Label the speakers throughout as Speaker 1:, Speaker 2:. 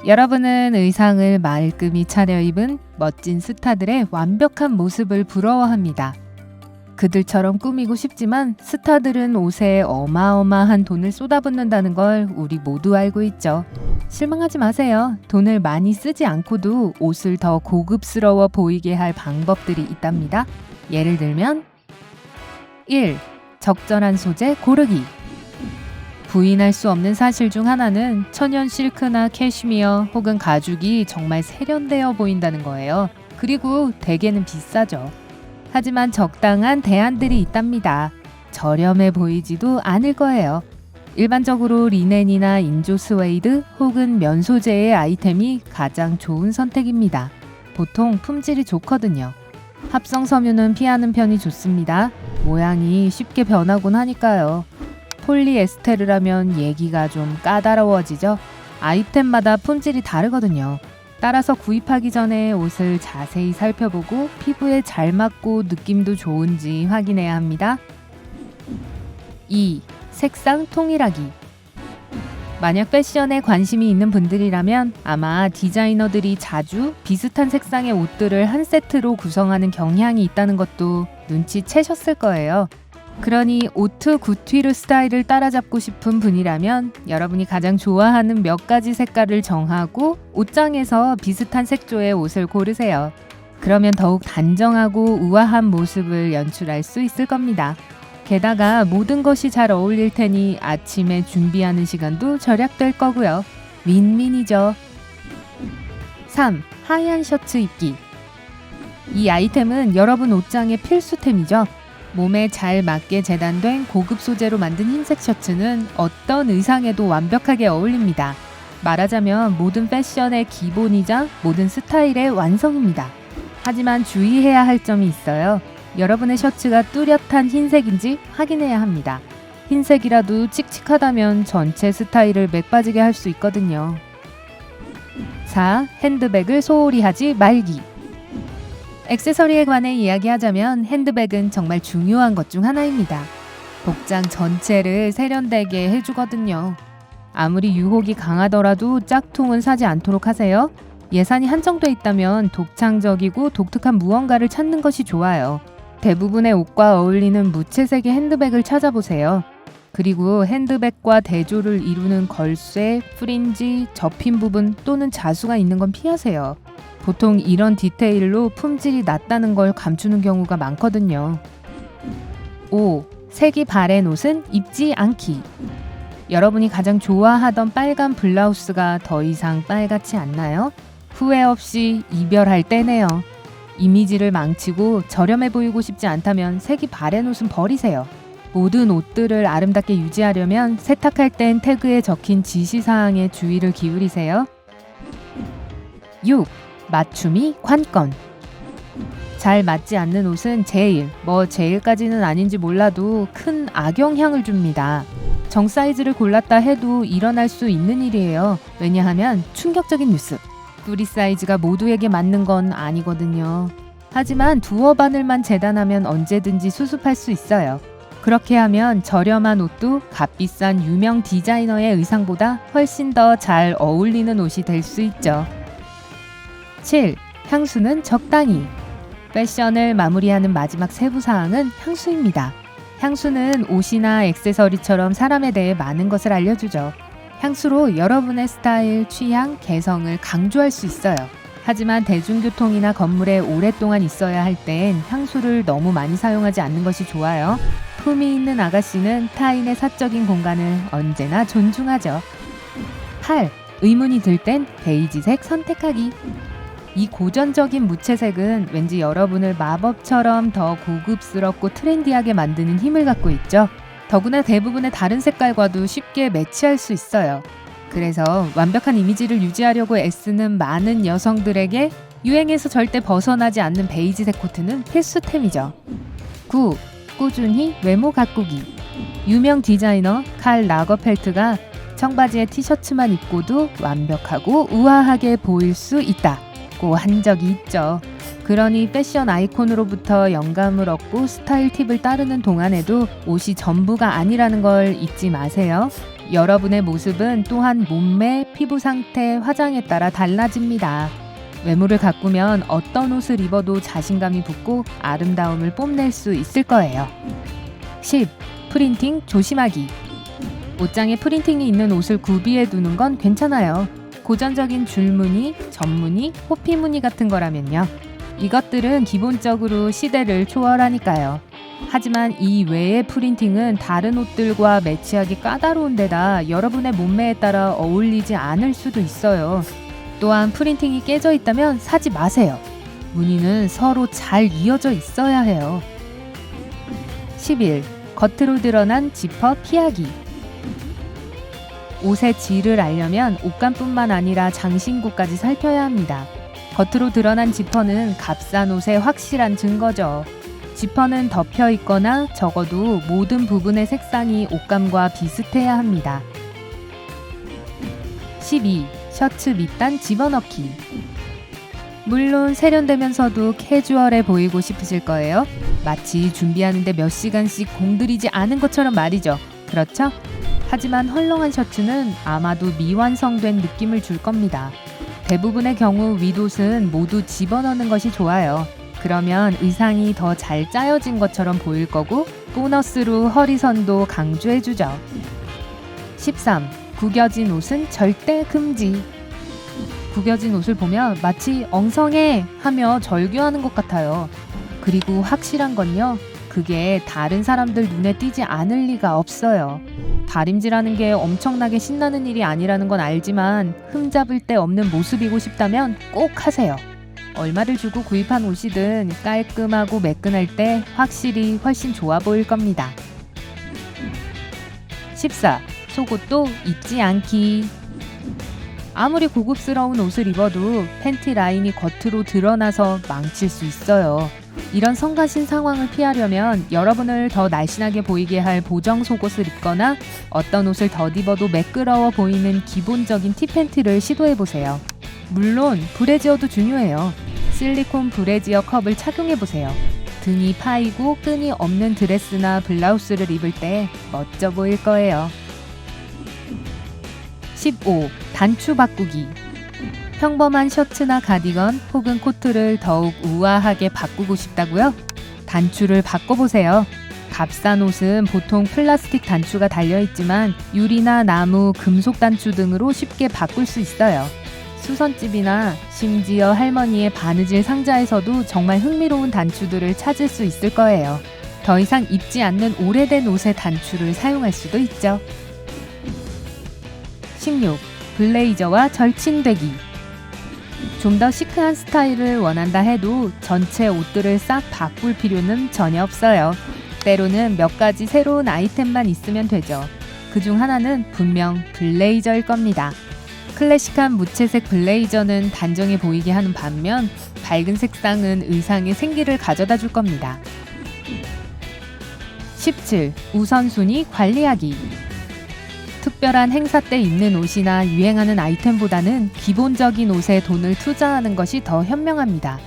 Speaker 1: 여러분은 의상을 말끔히 차려입은 멋진 스타들의 완벽한 모습을 부러워합니다. 그들처럼 꾸미고 싶지만 스타들은 옷에 어마어마한 돈을 쏟아붓는다는 걸 우리 모두 알고 있죠. 실망하지 마세요. 돈을 많이 쓰지 않고도 옷을 더 고급스러워 보이게 할 방법들이 있답니다. 예를 들면 1. 적절한 소재 고르기. 부인할 수 없는 사실 중 하나는 천연 실크나 캐시미어 혹은 가죽이 정말 세련되어 보인다는 거예요. 그리고 대개는 비싸죠. 하지만 적당한 대안들이 있답니다. 저렴해 보이지도 않을 거예요. 일반적으로 리넨이나 인조 스웨이드 혹은 면 소재의 아이템이 가장 좋은 선택입니다. 보통 품질이 좋거든요. 합성 섬유는 피하는 편이 좋습니다. 모양이 쉽게 변하곤 하니까요. 폴리에스테르라면 얘기가 좀 까다로워지죠. 아이템마다 품질이 다르거든요. 따라서 구입하기 전에 옷을 자세히 살펴보고 피부에 잘 맞고 느낌도 좋은지 확인해야 합니다. 2. 색상 통일하기. 만약 패션에 관심이 있는 분들이라면 아마 디자이너들이 자주 비슷한 색상의 옷들을 한 세트로 구성하는 경향이 있다는 것도 눈치채셨을 거예요. 그러니 오트 구튀르 스타일을 따라잡고 싶은 분이라면 여러분이 가장 좋아하는 몇 가지 색깔을 정하고 옷장에서 비슷한 색조의 옷을 고르세요. 그러면 더욱 단정하고 우아한 모습을 연출할 수 있을 겁니다. 게다가 모든 것이 잘 어울릴 테니 아침에 준비하는 시간도 절약될 거고요. 윈윈이죠. 3. 하얀 셔츠 입기. 이 아이템은 여러분 옷장의 필수템이죠. 몸에 잘 맞게 재단된 고급 소재로 만든 흰색 셔츠는 어떤 의상에도 완벽하게 어울립니다. 말하자면 모든 패션의 기본이자 모든 스타일의 완성입니다. 하지만 주의해야 할 점이 있어요. 여러분의 셔츠가 뚜렷한 흰색인지 확인해야 합니다. 흰색이라도 칙칙하다면 전체 스타일을 맥빠지게 할 수 있거든요. 4. 핸드백을 소홀히 하지 말기. 액세서리에 관해 이야기하자면 핸드백은 정말 중요한 것 중 하나입니다. 복장 전체를 세련되게 해주거든요. 아무리 유혹이 강하더라도 짝퉁은 사지 않도록 하세요. 예산이 한정돼 있다면 독창적이고 독특한 무언가를 찾는 것이 좋아요. 대부분의 옷과 어울리는 무채색의 핸드백을 찾아보세요. 그리고 핸드백과 대조를 이루는 걸쇠, 프린지, 접힌 부분 또는 자수가 있는 건 피하세요. 보통 이런 디테일로 품질이 낮다는 걸 감추는 경우가 많거든요. 5. 색이 바랜 옷은 입지 않기. 여러분이 가장 좋아하던 빨간 블라우스가 더 이상 빨갛지 않나요? 후회 없이 이별할 때네요. 이미지를 망치고 저렴해 보이고 싶지 않다면 색이 바랜 옷은 버리세요. 모든 옷들을 아름답게 유지하려면 세탁할 땐 태그에 적힌 지시사항에 주의를 기울이세요. 6. 맞춤이 관건. 잘 맞지 않는 옷은 제일까지는 아닌지 몰라도 큰 악영향을 줍니다. 정 사이즈를 골랐다 해도 일어날 수 있는 일이에요. 왜냐하면 충격적인 뉴스. 뿌리 사이즈가 모두에게 맞는 건 아니거든요. 하지만 두어 바늘만 재단하면 언제든지 수습할 수 있어요. 그렇게 하면 저렴한 옷도 값비싼 유명 디자이너의 의상보다 훨씬 더 잘 어울리는 옷이 될 수 있죠. 7. 향수는 적당히. 패션을 마무리하는 마지막 세부사항은 향수입니다. 향수는 옷이나 액세서리처럼 사람에 대해 많은 것을 알려주죠. 향수로 여러분의 스타일, 취향, 개성을 강조할 수 있어요. 하지만 대중교통이나 건물에 오랫동안 있어야 할 땐 향수를 너무 많이 사용하지 않는 것이 좋아요. 품위 있는 아가씨는 타인의 사적인 공간을 언제나 존중하죠. 8. 의문이 들 땐 베이지색 선택하기. 이 고전적인 무채색은 왠지 여러분을 마법처럼 더 고급스럽고 트렌디하게 만드는 힘을 갖고 있죠. 더구나 대부분의 다른 색깔과도 쉽게 매치할 수 있어요. 그래서 완벽한 이미지를 유지하려고 애쓰는 많은 여성들에게 유행에서 절대 벗어나지 않는 베이지색 코트는 필수템이죠. 9. 꾸준히 외모 가꾸기. 유명 디자이너 칼 라거펠트가 청바지에 티셔츠만 입고도 완벽하고 우아하게 보일 수 있다고 한 적이 있죠. 그러니 패션 아이콘으로부터 영감을 얻고 스타일 팁을 따르는 동안에도 옷이 전부가 아니라는 걸 잊지 마세요. 여러분의 모습은 또한 몸매, 피부 상태, 화장에 따라 달라집니다. 외모를 가꾸면 어떤 옷을 입어도 자신감이 붙고 아름다움을 뽐낼 수 있을 거예요. 10. 프린팅 조심하기. 옷장에 프린팅이 있는 옷을 구비해 두는 건 괜찮아요. 고전적인 줄무늬, 점무늬, 호피무늬 같은 거라면요. 이것들은 기본적으로 시대를 초월하니까요. 하지만 이 외의 프린팅은 다른 옷들과 매치하기 까다로운 데다 여러분의 몸매에 따라 어울리지 않을 수도 있어요. 또한 프린팅이 깨져 있다면 사지 마세요. 무늬는 서로 잘 이어져 있어야 해요. 11. 겉으로 드러난 지퍼 피하기. 옷의 질을 알려면 옷감뿐만 아니라 장신구까지 살펴야 합니다. 겉으로 드러난 지퍼는 값싼 옷의 확실한 증거죠. 지퍼는 덮여 있거나 적어도 모든 부분의 색상이 옷감과 비슷해야 합니다. 12. 셔츠 밑단 집어넣기. 물론 세련되면서도 캐주얼해 보이고 싶으실 거예요. 마치 준비하는데 몇 시간씩 공들이지 않은 것처럼 말이죠. 그렇죠? 하지만 헐렁한 셔츠는 아마도 미완성된 느낌을 줄 겁니다. 대부분의 경우 윗옷은 모두 집어넣는 것이 좋아요. 그러면 의상이 더 잘 짜여진 것처럼 보일 거고 보너스로 허리선도 강조해주죠. 13. 구겨진 옷은 절대 금지. 구겨진 옷을 보면 마치 엉성해 하며 절규하는 것 같아요. 그리고 확실한 건요. 그게 다른 사람들 눈에 띄지 않을 리가 없어요. 다림질하는 게 엄청나게 신나는 일이 아니라는 건 알지만 흠잡을 데 없는 모습이고 싶다면 꼭 하세요. 얼마를 주고 구입한 옷이든 깔끔하고 매끈할 때 확실히 훨씬 좋아 보일 겁니다. 14. 속옷도 입지 않기. 아무리 고급스러운 옷을 입어도 팬티 라인이 겉으로 드러나서 망칠 수 있어요. 이런 성가신 상황을 피하려면 여러분을 더 날씬하게 보이게 할 보정 속옷을 입거나 어떤 옷을 덧입어도 매끄러워 보이는 기본적인 티팬티를 시도해보세요. 물론 브래지어도 중요해요. 실리콘 브래지어 컵을 착용해보세요. 등이 파이고 끈이 없는 드레스나 블라우스를 입을 때 멋져 보일 거예요. 15. 단추 바꾸기. 평범한 셔츠나 가디건 혹은 코트를 더욱 우아하게 바꾸고 싶다고요? 단추를 바꿔보세요. 값싼 옷은 보통 플라스틱 단추가 달려있지만 유리나 나무, 금속 단추 등으로 쉽게 바꿀 수 있어요. 수선집이나 심지어 할머니의 바느질 상자에서도 정말 흥미로운 단추들을 찾을 수 있을 거예요. 더 이상 입지 않는 오래된 옷의 단추를 사용할 수도 있죠. 16. 블레이저와 절친되기. 좀 더 시크한 스타일을 원한다 해도 전체 옷들을 싹 바꿀 필요는 전혀 없어요. 때로는 몇 가지 새로운 아이템만 있으면 되죠. 그중 하나는 분명 블레이저일 겁니다. 클래식한 무채색 블레이저는 단정해 보이게 하는 반면 밝은 색상은 의상에 생기를 가져다 줄 겁니다. 17. 우선순위 관리하기. 특별한 행사 때 입는 옷이나 유행하는 아이템보다는 기본적인 옷에 돈을 투자하는 것이 더 현명합니다.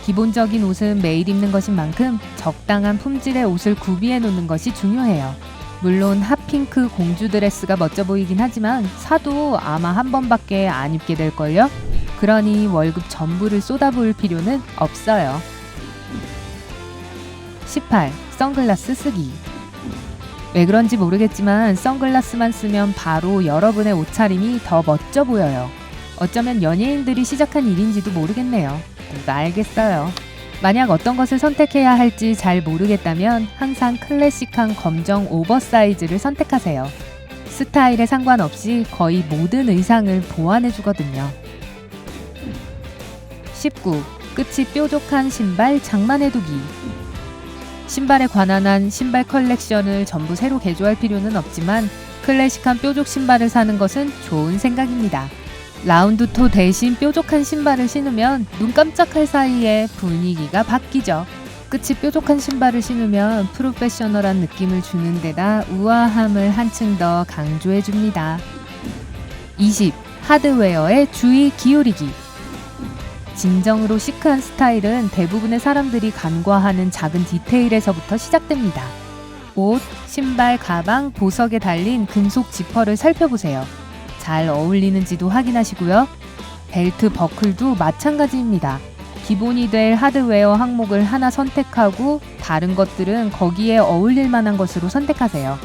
Speaker 1: 기본적인 옷은 매일 입는 것인 만큼 적당한 품질의 옷을 구비해 놓는 것이 중요해요. 물론 핫핑크 공주 드레스가 멋져 보이긴 하지만 사도 아마 한 번밖에 안 입게 될걸요? 그러니 월급 전부를 쏟아부을 필요는 없어요. 18. 선글라스 쓰기. 왜 그런지 모르겠지만 선글라스만 쓰면 바로 여러분의 옷차림이 더 멋져 보여요. 어쩌면 연예인들이 시작한 일인지도 모르겠네요. 누가 알겠어요. 만약 어떤 것을 선택해야 할지 잘 모르겠다면 항상 클래식한 검정 오버사이즈를 선택하세요. 스타일에 상관없이 거의 모든 의상을 보완해주거든요. 19. 끝이 뾰족한 신발 장만해두기. 신발에 관한 한 신발 컬렉션을 전부 새로 개조할 필요는 없지만 클래식한 뾰족 신발을 사는 것은 좋은 생각입니다. 라운드토 대신 뾰족한 신발을 신으면 눈 깜짝할 사이에 분위기가 바뀌죠. 끝이 뾰족한 신발을 신으면 프로페셔널한 느낌을 주는 데다 우아함을 한층 더 강조해줍니다. 20. 하드웨어에 주의 기울이기. 진정으로 시크한 스타일은 대부분의 사람들이 간과하는 작은 디테일에서부터 시작됩니다. 옷, 신발, 가방, 보석에 달린 금속 지퍼를 살펴보세요. 잘 어울리는지도 확인하시고요. 벨트 버클도 마찬가지입니다. 기본이 될 하드웨어 항목을 하나 선택하고 다른 것들은 거기에 어울릴 만한 것으로 선택하세요.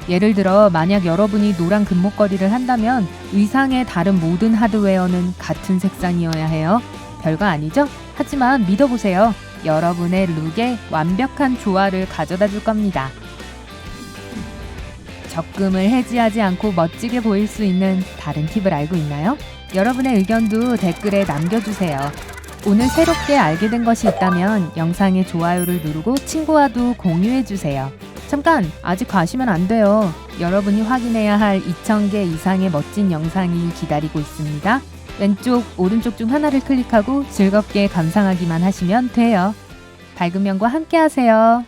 Speaker 1: 예를 들어 만약 여러분이 노란 금목걸이를 한다면 의상의 다른 모든 하드웨어는 같은 색상이어야 해요. 별거 아니죠? 하지만 믿어보세요. 여러분의 룩에 완벽한 조화를 가져다 줄 겁니다. 적금을 해지하지 않고 멋지게 보일 수 있는 다른 팁을 알고 있나요? 여러분의 의견도 댓글에 남겨주세요. 오늘 새롭게 알게 된 것이 있다면 영상의 좋아요를 누르고 친구와도 공유해주세요. 잠깐! 아직 가시면 안 돼요. 여러분이 확인해야 할 2000개 이상의 멋진 영상이 기다리고 있습니다. 왼쪽, 오른쪽 중 하나를 클릭하고 즐겁게 감상하기만 하시면 돼요. 밝은 면과 함께 하세요.